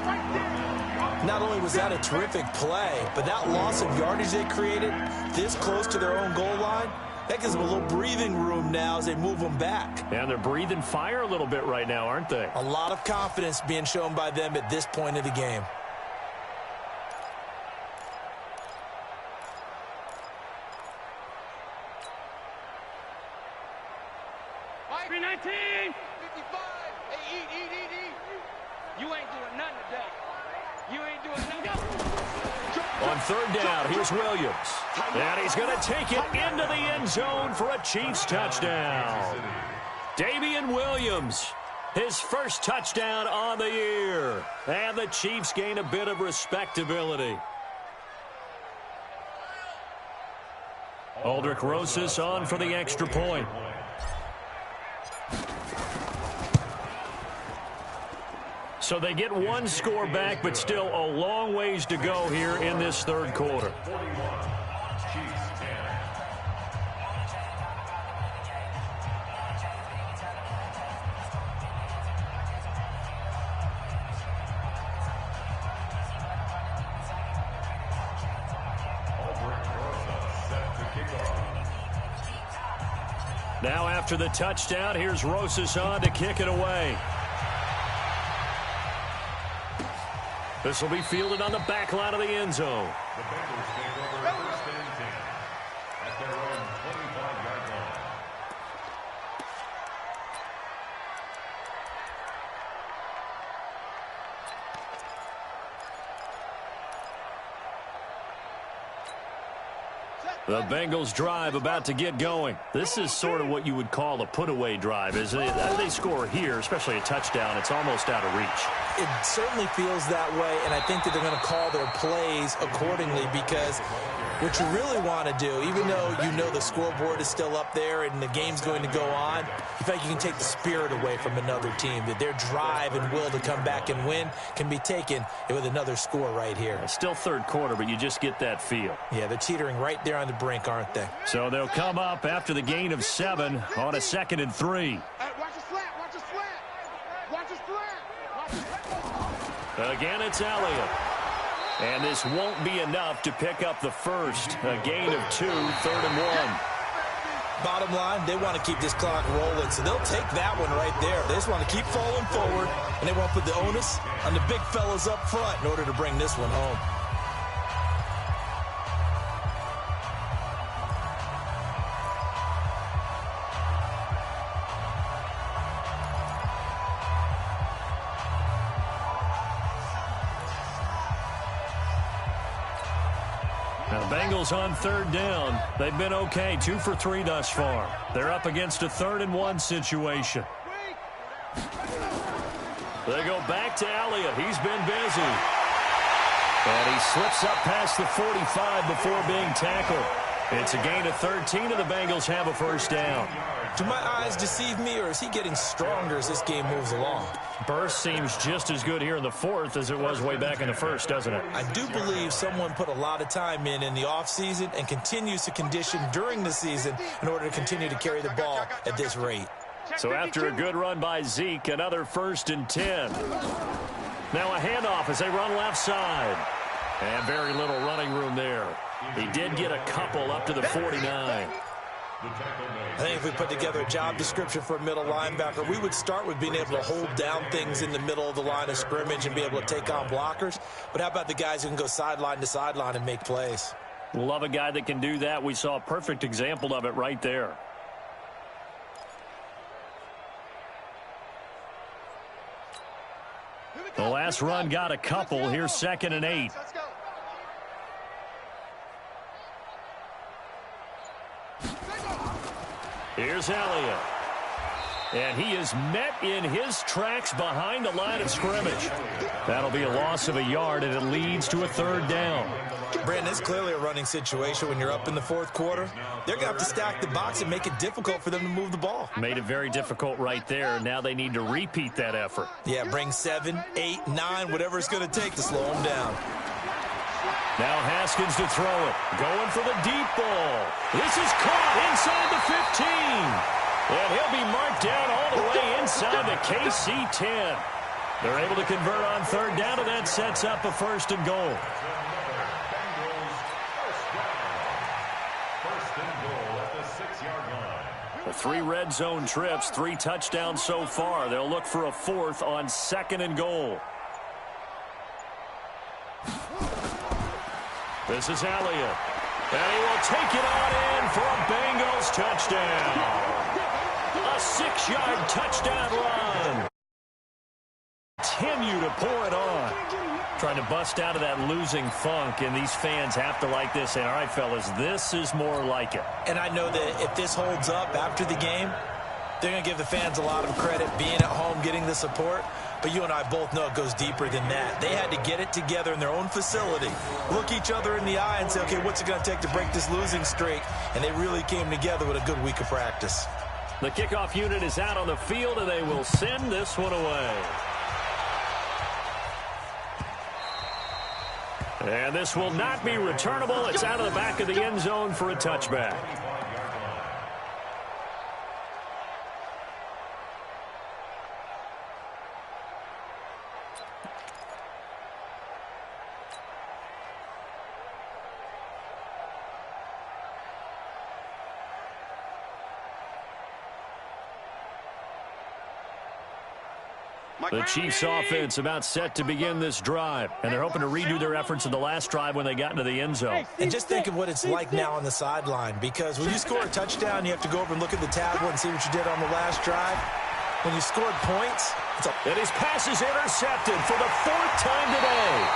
D: Not only was that a terrific play, but that loss of yardage they created this close to their own goal line, that gives them a little breathing room now as they move them back.
B: And they're breathing fire a little bit right now, aren't they?
D: A lot of confidence being shown by them at this point of the game.
F: You ain't doing nothing today. You ain't doing nothing.
B: On 3rd down, here's Williams. And he's going to take it into the end zone for a Chiefs touchdown. Damian Williams, his first touchdown on the year. And the Chiefs gain a bit of respectability. Aldrich Rosas on for the extra point. So they get one score back, but still a long ways to go here in this 3rd quarter. Now after the touchdown, here's Rosas on to kick it away. This will be fielded on the back line of the end zone.
C: The Bengals take over 1st and 10 at their own 25-yard line.
B: The Bengals drive about to get going. This is sort of what you would call a put-away drive, isn't it? As they score here, especially a touchdown, it's almost out of reach.
D: It certainly feels that way, and I think that they're going to call their plays accordingly, because what you really want to do, even though you know the scoreboard is still up there and the game's going to go on, you feel like you can take the spirit away from another team, that their drive and will to come back and win can be taken with another score right here.
B: It's still 3rd quarter, but you just get that feel.
D: Yeah, they're teetering right there on the brink, aren't they?
B: So they'll come up after the gain of 7 on a 2nd and 3.
E: Watch his flat.
B: Again, it's Elliott. And this won't be enough to pick up the first. A gain of 2, 3rd and 1.
D: Bottom line, they want to keep this clock rolling, so they'll take that one right there. They just want to keep falling forward, and they want to put the onus on the big fellas up front in order to bring this one home.
B: Now, the Bengals on third down. They've been okay, 2 for 3 thus far. They're up against a 3rd-and-1 situation. They go back to Elliott. He's been busy. And he slips up past the 45 before being tackled. It's a gain of 13, and the Bengals have a first down.
D: Do my eyes deceive me, or is he getting stronger as this game moves along?
B: Burst seems just as good here in the 4th as it was way back in the 1st, doesn't it?
D: I do believe someone put a lot of time in the offseason and continues to condition during the season in order to continue to carry the ball at this rate.
B: So after a good run by Zeke, another 1st and 10. Now a handoff as they run left side. And very little running room there. He did get a couple up to the 49.
D: I think if we put together a job description for a middle linebacker, we would start with being able to hold down things in the middle of the line of scrimmage and be able to take on blockers. But how about the guys who can go sideline to sideline and make plays?
B: Love a guy that can do that. We saw a perfect example of it right there. The last run got a couple. Here's 2nd and 8. Here's Elliott. And he is met in his tracks behind the line of scrimmage. That'll be a loss of a yard, and it leads to a 3rd down.
D: Brandon, it's clearly a running situation when you're up in the 4th quarter. They're going to have to stack the box and make it difficult for them to move the ball.
B: Made it very difficult right there. Now they need to repeat that effort.
D: Yeah, bring 7, 8, 9, whatever it's going to take to slow them down.
B: Now Haskins to throw it. Going for the deep ball. This is caught inside the 15. And he'll be marked down all the way inside the KC 10. They're able to convert on 3rd down, and that sets up a 1st and goal. The 3 red zone trips, 3 touchdowns so far. They'll look for a 4th on 2nd and goal. This is Elliott. And he will take it on in for a Bengals touchdown. A 6-yard touchdown run. Continue to pour it on. Trying to bust out of that losing funk, and these fans have to like this. And all right, fellas, this is more like it.
D: And I know that if this holds up after the game, they're going to give the fans a lot of credit being at home, getting the support. But you and I both know it goes deeper than that. They had to get it together in their own facility, look each other in the eye and say, okay, what's it going to take to break this losing streak? And they really came together with a good week of practice.
B: The kickoff unit is out on the field, and they will send this one away. And this will not be returnable. It's out of the back of the end zone for a touchback. The Chiefs offense about set to begin this drive, and they're hoping to redo their efforts in the last drive when they got into the end zone.
D: And just think of what it's like now on the sideline, because when you score a touchdown, you have to go over and look at the tablet and see what you did on the last drive. When you scored points,
B: and his pass is intercepted for the 4th time today.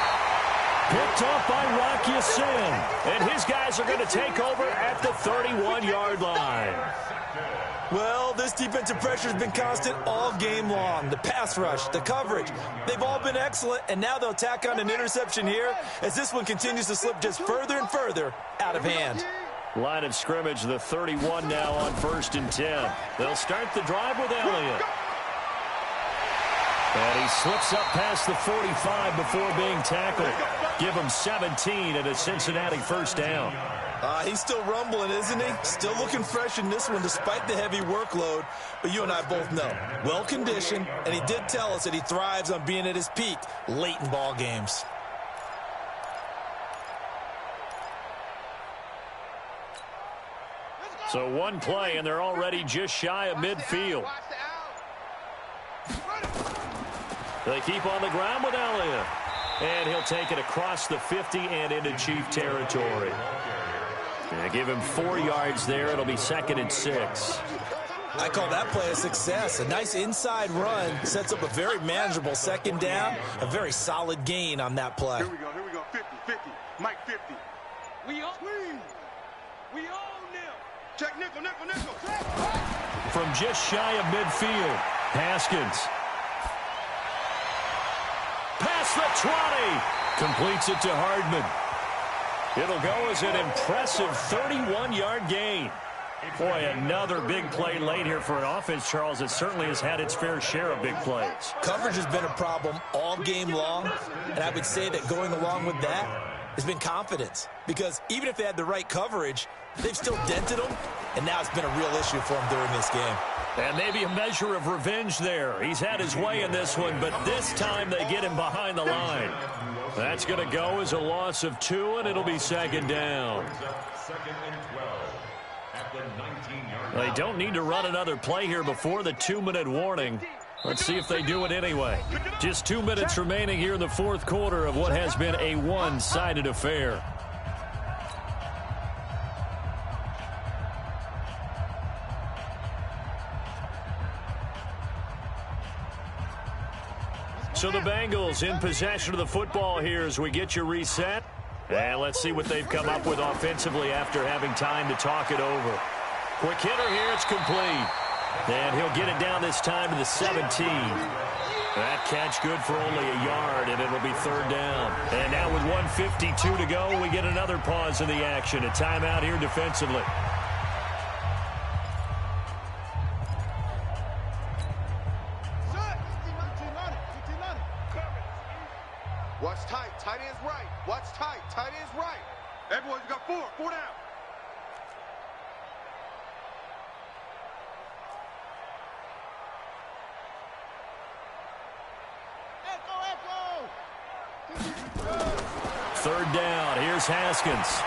B: Picked off by Rocky Sin, and his guys are going to take over at the 31-yard line.
D: Well, this defensive pressure has been constant all game long. The pass rush, the coverage, they've all been excellent, and now they'll tack on an interception here as this one continues to slip just further and further out of hand.
B: Line of scrimmage, the 31 now on 1st and 10. They'll start the drive with Elliott. And he slips up past the 45 before being tackled. Give him 17 and a Cincinnati 1st down.
D: He's still rumbling, isn't he? Still looking fresh in this one despite the heavy workload. But you and I both know, well-conditioned, and he did tell us that he thrives on being at his peak late in ball games.
B: So one play, and they're already just shy of midfield. They keep on the ground with Elliott. And he'll take it across the 50 and into Chief territory. And give him 4 yards there. It'll be 2nd and 6.
D: I call that play a success. A nice inside run sets up a very manageable 2nd down. A very solid gain on that play.
E: Here we go, 50, 50. Mike 50.
F: We own them.
E: Check nickel, nickel, nickel.
B: From just shy of midfield, Haskins. Past the 20. Completes it to Hardman. It'll go as an impressive 31-yard gain. Boy, another big play late here for an offense, Charles, that certainly has had its fair share of big plays.
D: Coverage has been a problem all game long, and I would say that going along with that has been confidence. Because even if they had the right coverage, they've still dented them, and now it's been a real issue for them during this game.
B: And maybe a measure of revenge there. He's had his way in this one, but this time they get him behind the line. That's going to go as a loss of 2, and it'll be second down.
C: Second and 12 at the 19-yard
B: They don't need to run another play here before the 2-minute warning. Let's see if they do it anyway. Just 2 minutes remaining here in the fourth quarter of what has been a one-sided affair. So the Bengals in possession of the football here as we get you reset. And let's see what they've come up with offensively after having time to talk it over. Quick hitter here, it's complete. And he'll get it down this time to the 17. That catch good for only a yard, and it'll be third down. And now with 1:52 to go, we get another pause in the action. A timeout here defensively.
E: Watch tight. Tight end's right. Watch tight. Tight end's right. Everyone's got 4. 4 down.
B: Third down. Here's Haskins.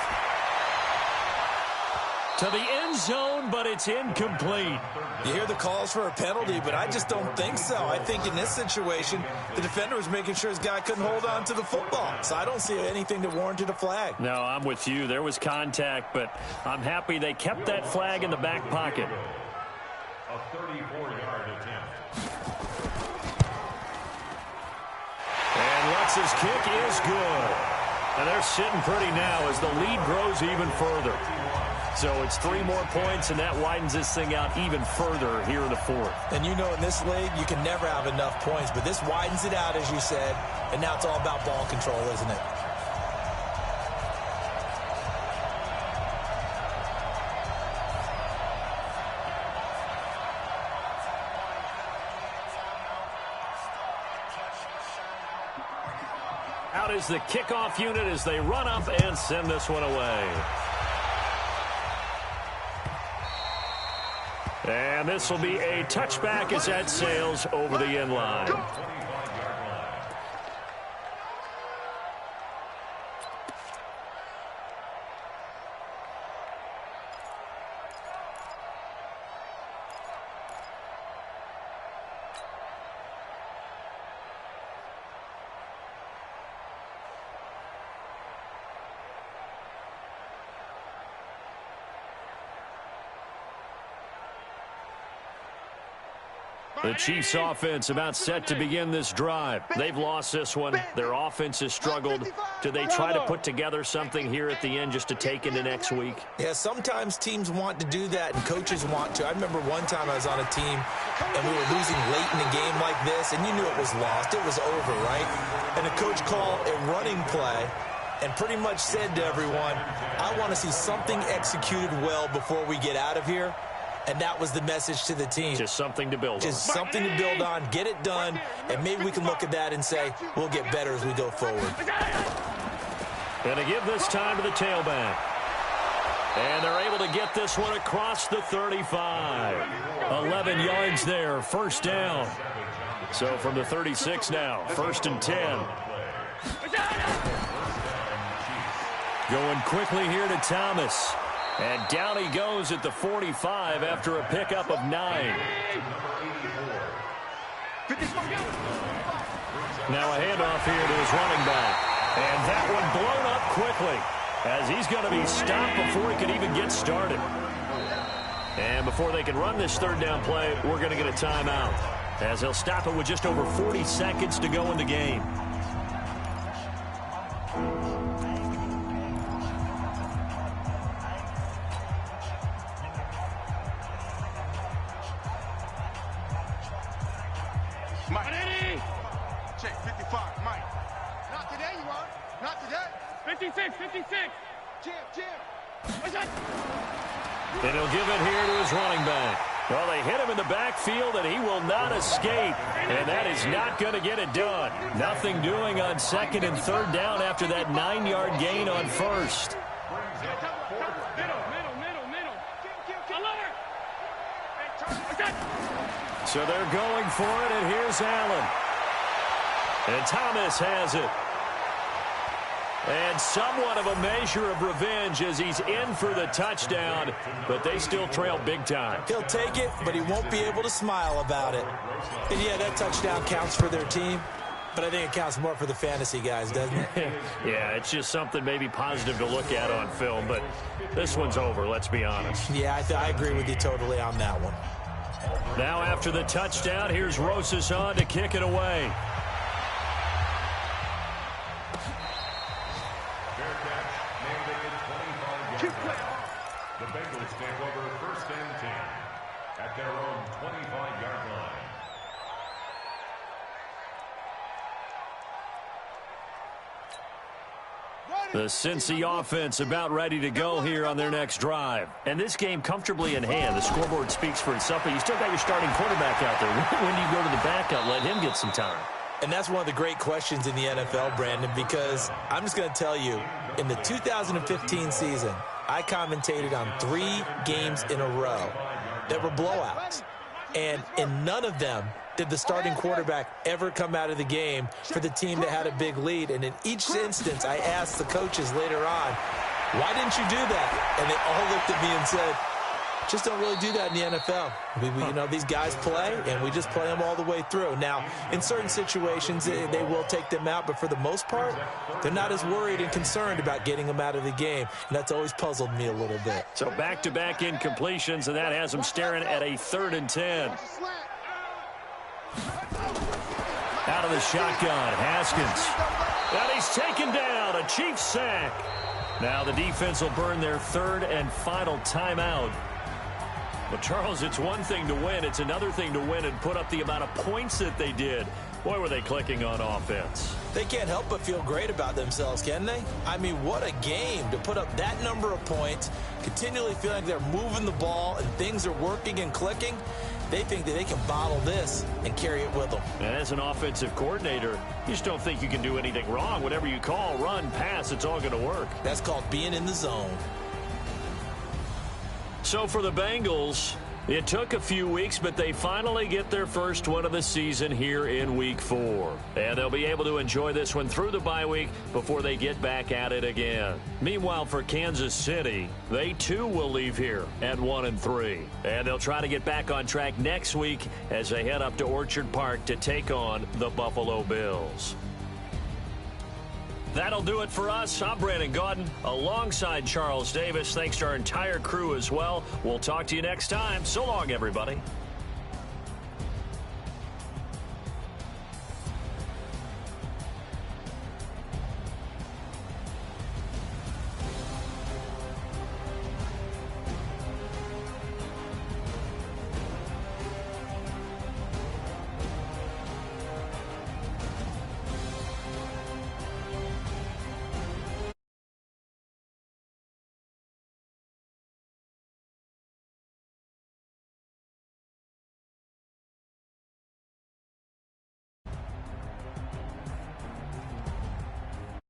B: To the end zone, but it's incomplete.
D: You hear the calls for a penalty, but I just don't think so. I think in this situation, the defender was making sure his guy couldn't hold on to the football. So I don't see anything that warranted a flag.
B: No, I'm with you. There was contact, but I'm happy they kept that flag in the back pocket.
C: A 34-yard attempt.
B: And Lutz's kick is good. And they're sitting pretty now as the lead grows even further. So it's 3 more points, and that widens this thing out even further here in the fourth.
D: And you know in this league, you can never have enough points, but this widens it out, as you said, and now it's all about ball control, isn't it?
B: Out is the kickoff unit as they run up and send this one away. And this will be a touchback as that sails over the end line. The Chiefs offense about set to begin this drive. They've lost this one. Their offense has struggled. Do they try to put together something here at the end just to take into next week?
D: Yeah, sometimes teams want to do that and coaches want to. I remember one time I was on a team and we were losing late in a game like this, and you knew it was lost. It was over, right? And the coach called a running play and pretty much said to everyone, I want to see something executed well before we get out of here. And that was the message to the team.
B: Just something to build on.
D: Just something to build on, get it done, and maybe we can look at that and say, we'll get better as we go forward.
B: Going to give this time to the tailback. And they're able to get this one across the 35. 11 yards there, first down. So from the 36 now, 1st and 10. Going quickly here to Thomas. And down he goes at the 45 after a pickup of 9. Now a handoff here to his running back. And that one blown up quickly as he's going to be stopped before he can even get started. And before they can run this third down play, we're going to get a timeout as they'll stop it with just over 40 seconds to go in the game.
E: check, 55, Mike. Not today, you are. Not today.
F: 56, 56.
E: Jim.
B: And he'll give it here to his running back. Well, they hit him in the backfield, and he will not escape. And that is not going to get it done. Nothing doing on second and third down after that 9-yard gain on first.
F: Middle.
B: So they're going for it, and here's Allen. And Thomas has it. And somewhat of a measure of revenge as he's in for the touchdown, but they still trail big time.
D: He'll take it, but he won't be able to smile about it. And, yeah, that touchdown counts for their team, but I think it counts more for the fantasy guys, doesn't it?
B: Yeah, it's just something maybe positive to look at on film, but this one's over, let's be honest.
D: Yeah, I agree with you totally on that one.
B: Now after the touchdown, here's Rosas on to kick it away.
C: The Bengals take over first and 10 at their own 25-yard line.
B: The Cincy offense about ready to go here on their next drive. And this game comfortably in hand. The scoreboard speaks for itself, but you still got your starting quarterback out there. When do you go to the backup? Let him get some time.
D: And that's one of the great questions in the NFL, Brandon, because I'm just going to tell you, in the 2015 season, I commentated on 3 games in a row that were blowouts. And in none of them did the starting quarterback ever come out of the game for the team that had a big lead. And in each instance, I asked the coaches later on, why didn't you do that? And they all looked at me and said, just don't really do that in the NFL. You know, these guys play, and we just play them all the way through. Now, in certain situations, they will take them out, but for the most part, they're not as worried and concerned about getting them out of the game, and that's always puzzled me a little bit.
B: So back-to-back incompletions, and that has them staring at a 3rd and 10. Out of the shotgun, Haskins. And he's taken down, a Chiefs sack. Now the defense will burn their 3rd and final timeout. Well, Charles, it's one thing to win. It's another thing to win and put up the amount of points that they did. Boy, were they clicking on offense.
D: They can't help but feel great about themselves, can they? I mean, what a game to put up that number of points, continually feeling like they're moving the ball and things are working and clicking. They think that they can bottle this and carry it with them.
B: And as an offensive coordinator, you just don't think you can do anything wrong. Whatever you call, run, pass, it's all going to work.
D: That's called being in the zone.
B: So for the Bengals, it took a few weeks, but they finally get their first win of the season here in Week 4. And they'll be able to enjoy this one through the bye week before they get back at it again. Meanwhile, for Kansas City, they too will leave here at 1-3. And they'll try to get back on track next week as they head up to Orchard Park to take on the Buffalo Bills. That'll do it for us. I'm Brandon Gaudin alongside Charles Davis. Thanks to our entire crew as well. We'll talk to you next time. So long, everybody.